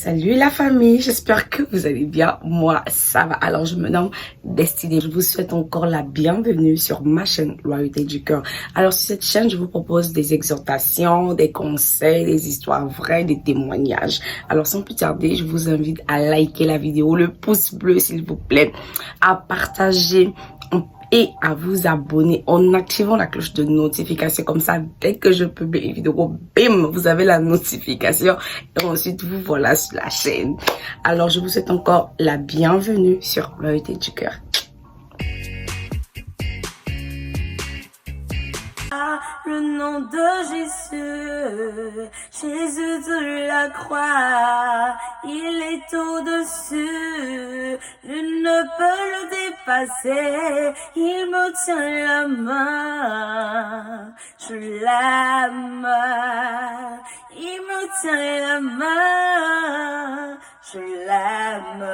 Salut la famille, j'espère que vous allez bien. Moi, ça va. Alors, je me nomme Destinée. Je vous souhaite encore la bienvenue sur ma chaîne Loyauté du cœur. Alors, sur cette chaîne, je vous propose des exhortations, des conseils, des histoires vraies, des témoignages. Alors, sans plus tarder, je vous invite à liker la vidéo, le pouce bleu s'il vous plaît, à partager et à vous abonner en activant la cloche de notification. Comme ça, dès que je publie une vidéo, bim, vous avez la notification et ensuite vous voilà sur la chaîne. Alors, je vous souhaite encore la bienvenue sur Loyauté du cœur. Le nom de Jésus, Jésus de la croix, il est au-dessus, je ne peux le dépasser, il me tient la main, je l'aime, il me tient la main, je l'aime.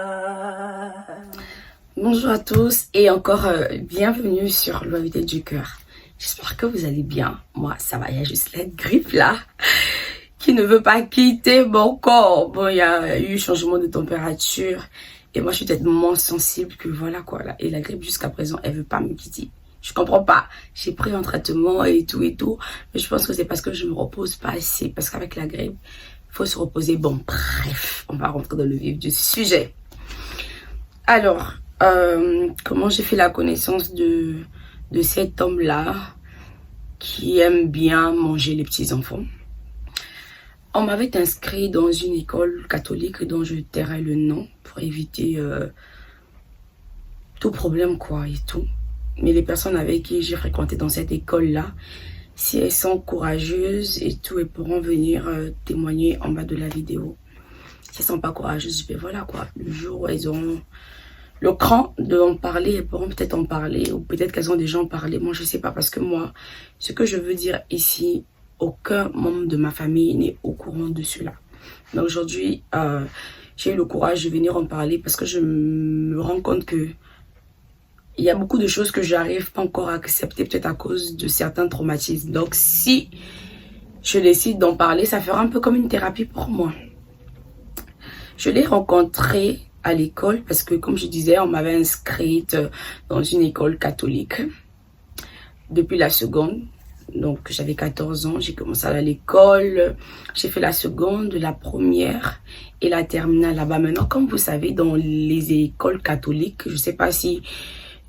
Bonjour à tous et encore bienvenue sur Loyauté du cœur. J'espère que vous allez bien. Moi, ça va. Il y a juste la grippe là qui ne veut pas quitter mon corps. Bon, il y a eu changement de température et moi, je suis tellement sensible que voilà quoi. Là. Et la grippe, jusqu'à présent, elle veut pas me quitter. Je comprends pas. J'ai pris un traitement et tout. Mais je pense que c'est parce que je me repose pas assez. Parce qu'avec la grippe, il faut se reposer. Bon, bref, on va rentrer dans le vif du sujet. Alors, comment j'ai fait la connaissance de cet homme-là qui aime bien manger les petits-enfants. On m'avait inscrit dans une école catholique dont je tairai le nom pour éviter tout problème quoi et tout. Mais les personnes avec qui j'ai fréquenté dans cette école-là, si elles sont courageuses et tout, elles pourront venir témoigner en bas de la vidéo. Si elles sont pas courageuses, ben voilà quoi. Le jour où elles ont le cran de en parler, elles pourront peut-être en parler, ou peut-être qu'elles ont déjà en parlé. Moi, je sais pas, parce que moi, ce que je veux dire ici, aucun membre de ma famille n'est au courant de cela. Mais aujourd'hui, j'ai eu le courage de venir en parler parce que je me rends compte que il y a beaucoup de choses que j'arrive pas encore à accepter, peut-être à cause de certains traumatismes. Donc, si je décide d'en parler, ça fera un peu comme une thérapie pour moi. Je l'ai rencontré à l'école parce que, comme je disais, on m'avait inscrite dans une école catholique depuis la seconde. Donc, j'avais 14 ans, j'ai commencé à aller à l'école. J'ai fait la seconde, la première et la terminale là-bas. Maintenant, comme vous savez, dans les écoles catholiques, je ne sais pas si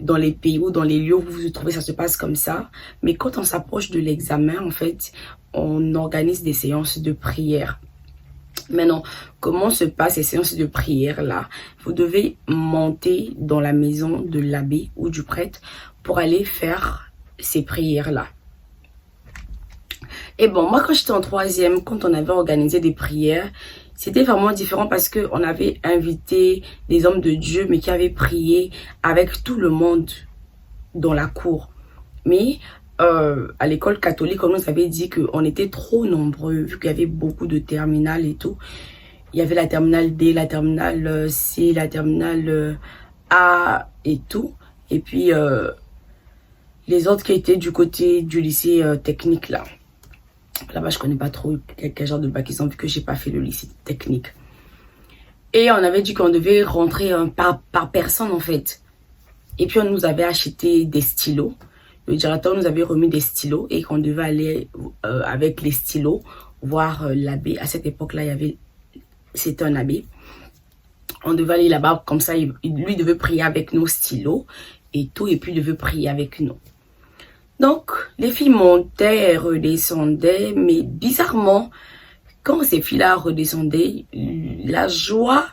dans les pays ou dans les lieux où vous vous trouvez, ça se passe comme ça. Mais quand on s'approche de l'examen, en fait, on organise des séances de prière. Maintenant, comment se passent ces séances de prière là? Vous devez monter dans la maison de l'abbé ou du prêtre pour aller faire ces prières là. Et bon, moi quand j'étais en troisième, quand on avait organisé des prières, c'était vraiment différent parce que on avait invité des hommes de Dieu, mais qui avaient prié avec tout le monde dans la cour. Mais à l'école catholique, on nous avait dit qu'on était trop nombreux, vu qu'il y avait beaucoup de terminales et tout. Il y avait la terminale D, la terminale C, la terminale A et tout. Et puis, les autres qui étaient du côté du lycée technique là. Là-bas, je connais pas trop quel genre de bac ils ont, vu que j'ai pas fait le lycée technique. Et on avait dit qu'on devait rentrer par personne en fait. Et puis, on nous avait acheté des stylos. Le directeur nous avait remis des stylos et qu'on devait aller avec les stylos voir l'abbé. À cette époque-là, c'était un abbé. On devait aller là-bas, comme ça, lui devait prier avec nos stylos et tout, et puis il devait prier avec nous. Donc, les filles montaient, redescendaient, mais bizarrement, quand ces filles-là redescendaient, la joie,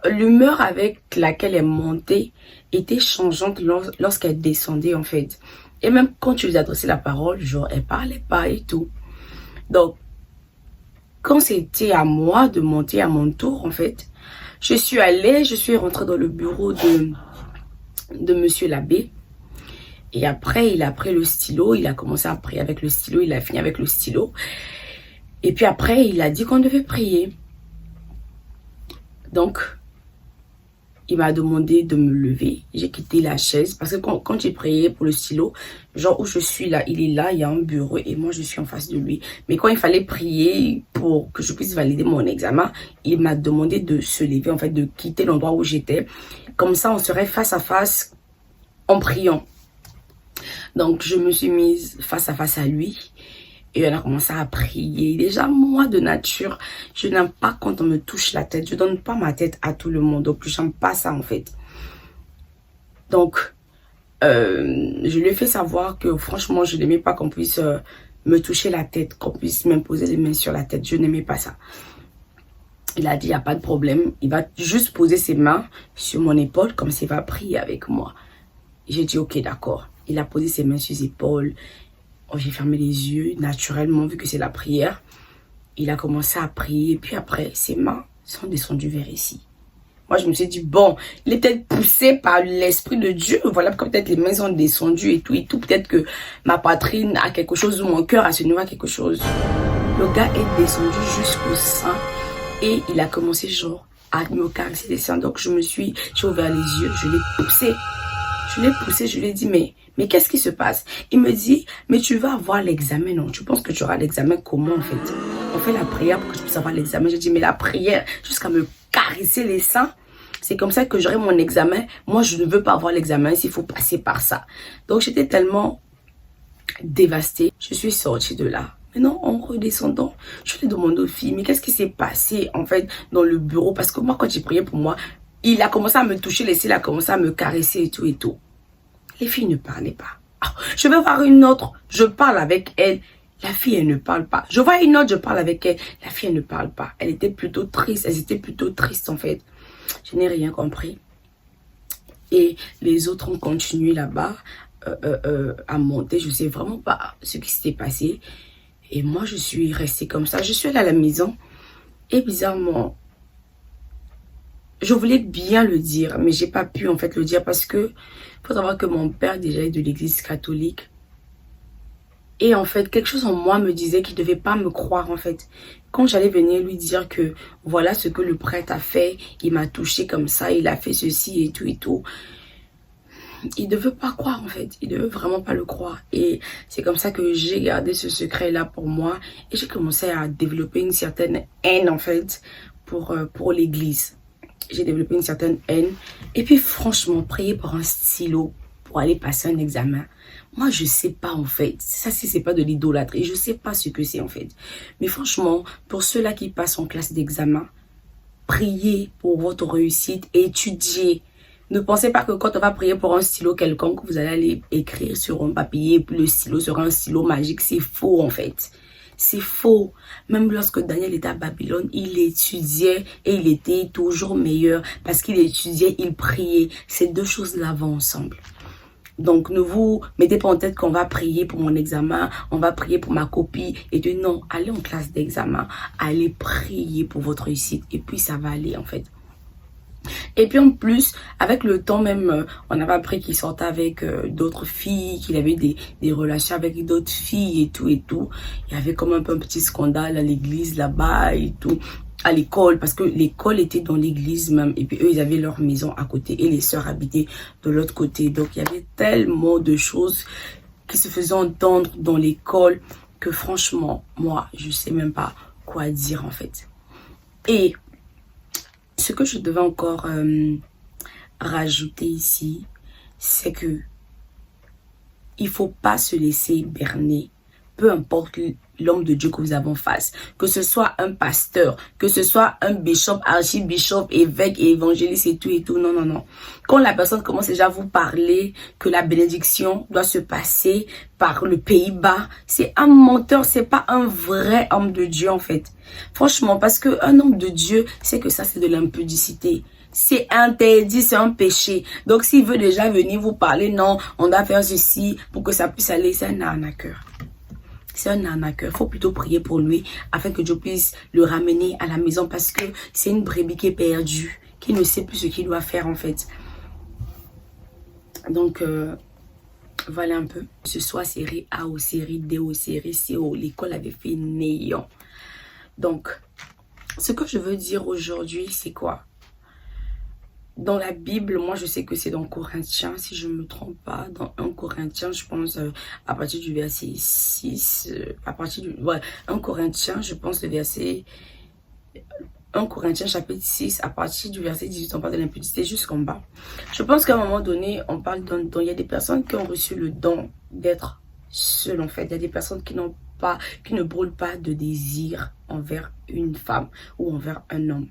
l'humeur avec laquelle elles montaient était changeante lorsqu'elles descendaient en fait. Et même quand tu lui adressais la parole, genre, elles parlaient pas et tout. Donc, quand c'était à moi de monter à mon tour, en fait, je suis rentrée dans le bureau de monsieur l'abbé. Et après, il a pris le stylo, il a commencé à prier avec le stylo, il a fini avec le stylo. Et puis après, il a dit qu'on devait prier. Donc, il m'a demandé de me lever. J'ai quitté la chaise parce que quand j'ai prié pour le stylo, genre où je suis là, il est là, il y a un bureau et moi je suis en face de lui. Mais quand il fallait prier pour que je puisse valider mon examen, il m'a demandé de se lever, en fait, de quitter l'endroit où j'étais. Comme ça, on serait face à face en priant. Donc, je me suis mise face à face à lui. Et on a commencé à prier. Déjà, moi, de nature, je n'aime pas quand on me touche la tête. Je donne pas ma tête à tout le monde. Donc, j'aime pas ça, en fait. Donc, je lui ai fait savoir que, franchement, je n'aimais pas qu'on puisse me toucher la tête, qu'on puisse m'imposer les mains sur la tête. Je n'aimais pas ça. Il a dit, il n'y a pas de problème. Il va juste poser ses mains sur mon épaule, comme s'il va prier avec moi. J'ai dit, ok, d'accord. Il a posé ses mains sur ses épaules. J'ai fermé les yeux, naturellement, vu que c'est la prière. Il a commencé à prier. Et puis après, ses mains sont descendues vers ici. Moi, je me suis dit, bon, il est peut-être poussé par l'Esprit de Dieu. Voilà pourquoi peut-être les mains sont descendues et tout et tout. Peut-être que ma poitrine a quelque chose ou mon cœur à ce niveau a quelque chose. Le gars est descendu jusqu'au sein. Et il a commencé genre à me caresser les seins. Donc, j'ai ouvert les yeux, je l'ai poussé. Je lui ai dit, mais qu'est-ce qui se passe? Il me dit, mais tu vas avoir l'examen, non? Tu penses que tu auras l'examen comment, en fait? On fait la prière pour que je puisse avoir l'examen. J'ai dit, mais la prière, jusqu'à me caresser les seins, c'est comme ça que j'aurai mon examen. Moi, je ne veux pas avoir l'examen s'il faut passer par ça. Donc, j'étais tellement dévastée. Je suis sortie de là. Maintenant, en redescendant, je lui ai demandé aux filles, mais qu'est-ce qui s'est passé, en fait, dans le bureau? Parce que moi, quand j'ai prié pour moi, il a commencé à me toucher, il a commencé à me caresser et tout et tout. Les filles ne parlaient pas. Ah, je vais voir une autre, je parle avec elle. La fille, elle ne parle pas. Je vois une autre, je parle avec elle. La fille, elle ne parle pas. Elle était plutôt triste. Elles étaient plutôt tristes, en fait. Je n'ai rien compris. Et les autres ont continué là-bas à monter. Je ne sais vraiment pas ce qui s'était passé. Et moi, je suis restée comme ça. Je suis allée à la maison. Et bizarrement, je voulais bien le dire, mais j'ai pas pu en fait le dire parce que faut savoir que mon père déjà est de l'église catholique. Et en fait, quelque chose en moi me disait qu'il ne devait pas me croire en fait. Quand j'allais venir lui dire que voilà ce que le prêtre a fait, il m'a touché comme ça, il a fait ceci et tout et tout. Il ne veut pas croire en fait, il ne veut vraiment pas le croire. Et c'est comme ça que j'ai gardé ce secret là pour moi. Et j'ai commencé à développer une certaine haine en fait pour l'église. J'ai développé une certaine haine. Et puis franchement, prier pour un stylo pour aller passer un examen. Moi, je sais pas en fait. Ça, si c'est pas de l'idolâtrie, je sais pas ce que c'est en fait. Mais franchement, pour ceux-là qui passent en classe d'examen, priez pour votre réussite et étudiez. Ne pensez pas que quand on va prier pour un stylo quelconque, vous allez aller écrire sur un papier et puis le stylo sera un stylo magique. C'est faux en fait. C'est faux. Même lorsque Daniel était à Babylone, il étudiait et il était toujours meilleur parce qu'il étudiait, il priait. Ces deux choses-là vont ensemble. Donc, ne vous mettez pas en tête qu'on va prier pour mon examen, on va prier pour ma copie. Et de non, allez en classe d'examen, allez prier pour votre réussite. Et puis, ça va aller en fait. Et puis en plus, avec le temps même, on avait appris qu'il sortait avec d'autres filles, qu'il avait des relations avec d'autres filles et tout et tout. Il y avait comme un peu un petit scandale à l'église là-bas et tout, à l'école, parce que l'école était dans l'église même. Et puis eux, ils avaient leur maison à côté et les sœurs habitaient de l'autre côté. Donc il y avait tellement de choses qui se faisaient entendre dans l'école que franchement, moi, je sais même pas quoi dire en fait. Et ce que je devais encore rajouter ici, c'est que il faut pas se laisser berner, peu importe l'homme de Dieu que vous avez en face, que ce soit un pasteur, que ce soit un bishop, archibishop, évêque, évangéliste et tout, non, non, non. Quand la personne commence déjà à vous parler que la bénédiction doit se passer par le Pays-Bas, c'est un menteur, c'est pas un vrai homme de Dieu en fait. Franchement, parce qu'un homme de Dieu, c'est que ça c'est de l'impudicité. C'est interdit, c'est un péché. Donc s'il veut déjà venir vous parler, non, on doit faire ceci pour que ça puisse aller, c'est un arnaqueur. C'est un arnaqueur. Il faut plutôt prier pour lui afin que Dieu puisse le ramener à la maison parce que c'est une brebis qui est perdue, qui ne sait plus ce qu'il doit faire en fait. Donc, voilà un peu. Que ce soit série A ou série D ou série C, l'école avait fait néant. Donc, ce que je veux dire aujourd'hui, c'est quoi? Dans la Bible, moi je sais que c'est dans Corinthiens, si je ne me trompe pas, dans 1 Corinthiens, je pense à partir du verset 6, à partir du... Ouais, 1 Corinthiens, je pense le verset... 1 Corinthiens chapitre 6, à partir du verset 18, on parle de l'impudicité jusqu'en bas. Je pense qu'à un moment donné, on parle d'un don. Il y a des personnes qui ont reçu le don d'être seules en fait. Il y a des personnes qui n'ont pas, qui ne brûlent pas de désir envers une femme ou envers un homme.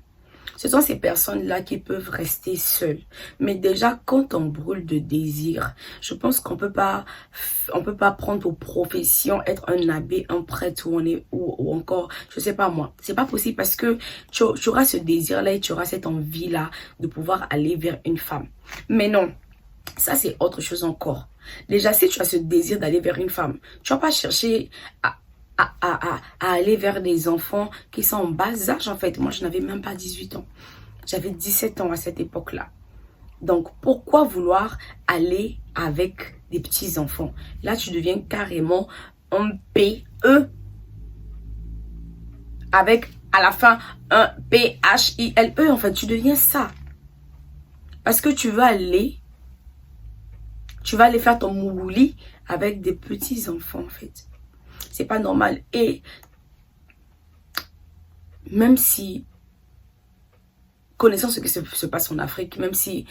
Ce sont ces personnes-là qui peuvent rester seules. Mais déjà, quand on brûle de désir, je pense qu'on peut pas prendre pour profession être un abbé, un prêtre ou encore, je sais pas moi. C'est pas possible parce que tu auras ce désir-là et tu auras cette envie-là de pouvoir aller vers une femme. Mais non, ça c'est autre chose encore. Déjà, si tu as ce désir d'aller vers une femme, tu vas pas chercher à aller vers des enfants qui sont en bas âge en fait. Moi, je n'avais même pas 18 ans. J'avais 17 ans à cette époque-là. Donc, pourquoi vouloir aller avec des petits-enfants? Là, tu deviens carrément un PE avec à la fin un PHILE. En fait, tu deviens ça. Parce que tu vas aller faire ton mougouli avec des petits-enfants en fait. C'est pas normal. Et même si, connaissant ce qui se passe en Afrique, même si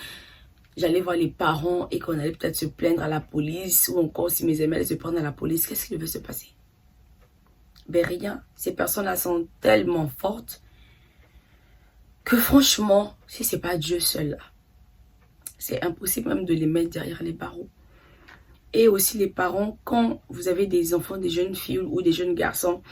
j'allais voir les parents et qu'on allait peut-être se plaindre à la police, ou encore si mes amis allaient se prendre à la police, qu'est-ce qui devait se passer? Ben rien. Ces personnes-là sont tellement fortes que franchement, si c'est pas Dieu seul là, c'est impossible même de les mettre derrière les barreaux. Et aussi les parents, quand vous avez des enfants, des jeunes filles ou des jeunes garçons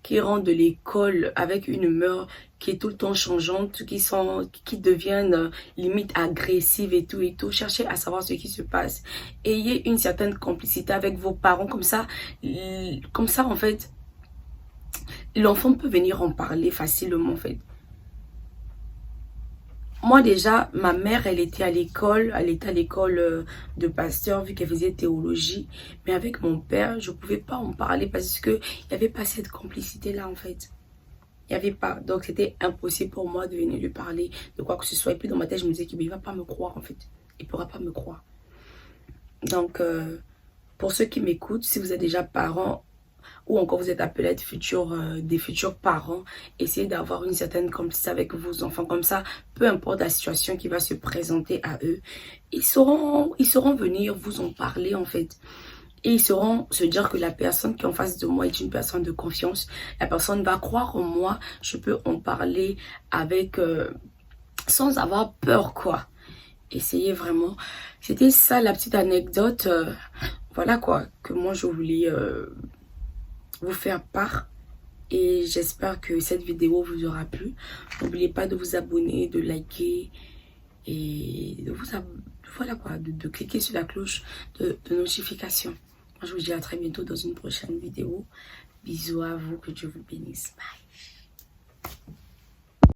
qui rentrent de l'école avec une humeur qui est tout le temps changeante, qui deviennent limite agressives et tout, cherchez à savoir ce qui se passe. Ayez une certaine complicité avec vos parents, comme ça en fait, l'enfant peut venir en parler facilement en fait. Moi déjà, ma mère, elle était à l'école de pasteur vu qu'elle faisait théologie. Mais avec mon père, je ne pouvais pas en parler parce qu'il n'y avait pas cette complicité-là en fait. Il n'y avait pas. Donc c'était impossible pour moi de venir lui parler de quoi que ce soit. Et puis dans ma tête, je me disais qu'il ne va pas me croire en fait. Il ne pourra pas me croire. Donc pour ceux qui m'écoutent, si vous êtes déjà parents, ou encore vous êtes appelé à être des futurs parents, essayez d'avoir une certaine complicité avec vos enfants. Comme ça, peu importe la situation qui va se présenter à eux, ils sauront venir vous en parler en fait. Et ils sauront se dire que la personne qui est en face de moi est une personne de confiance. La personne va croire en moi. Je peux en parler avec sans avoir peur quoi. Essayez vraiment. C'était ça la petite anecdote. Voilà quoi, que moi je voulais vous faire part, et j'espère que cette vidéo vous aura plu. N'oubliez pas de vous abonner, de liker et de voilà quoi, de cliquer sur la cloche de notification. Moi je vous dis à très bientôt dans une prochaine vidéo. Bisous à vous, que Dieu vous bénisse. Bye.